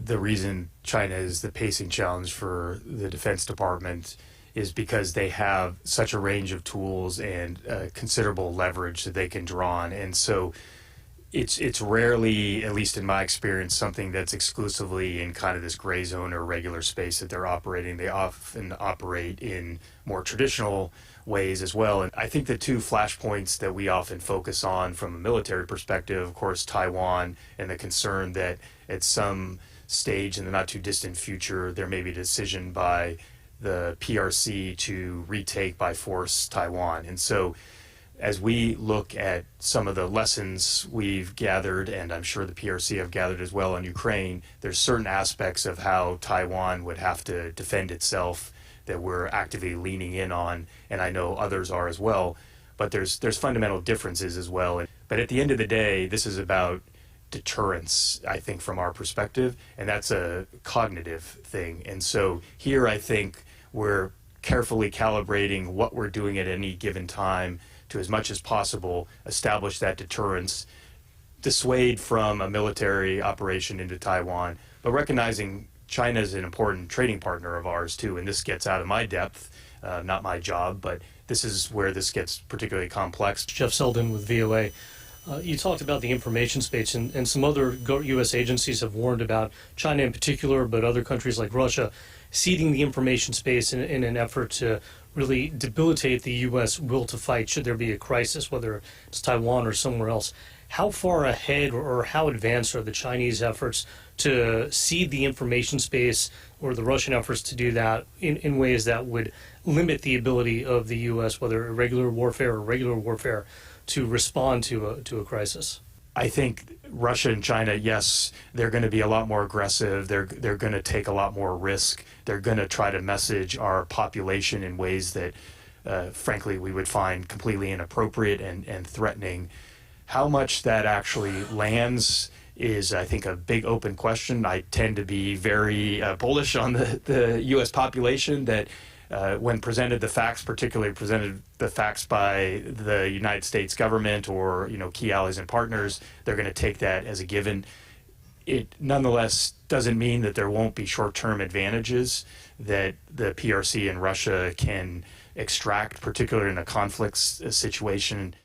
the reason China is the pacing challenge for the Defense Department is because they have such a range of tools and considerable leverage that they can draw on. And so it's rarely, at least in my experience, something that's exclusively in kind of this gray zone or regular space that they're operating. They often operate in more traditional ways as well. And I think the two flashpoints that we often focus on from a military perspective, of course, Taiwan and the concern that at some stage in the not too distant future, there may be a decision by the PRC to retake by force Taiwan. And so as we look at some of the lessons we've gathered, and I'm sure the PRC have gathered as well on Ukraine, there's certain aspects of how Taiwan would have to defend itself that we're actively leaning in on, and I know others are as well. But there's fundamental differences as well. But at the end of the day, this is about deterrence, I think, from our perspective, and that's a cognitive thing. And so here I think we're carefully calibrating what we're doing at any given time to, as much as possible, establish that deterrence, dissuade from a military operation into Taiwan, but recognizing China is an important trading partner of ours too, and this gets out of my depth, not my job, but this is where this gets particularly complex. Jeff Selden with VOA. You talked about the information space, and some other U.S. agencies have warned about China in particular, but other countries like Russia, ceding the information space in an effort to really debilitate the U.S. will to fight should there be a crisis, whether it's Taiwan or somewhere else. How far ahead or how advanced are the Chinese efforts to cede the information space, or the Russian efforts to do that in ways that would limit the ability of the U.S., whether irregular warfare or regular warfare, to respond to a crisis? I think Russia and China, yes, they're going to be a lot more aggressive. They're going to take a lot more risk. They're going to try to message our population in ways that, frankly, we would find completely inappropriate and threatening. How much that actually lands is, I think, a big open question. I tend to be very bullish on the U.S. population that when presented the facts, particularly presented the facts by the United States government or key allies and partners, they're going to take that as a given. It nonetheless doesn't mean that there won't be short-term advantages that the PRC and Russia can extract, particularly in a conflict situation.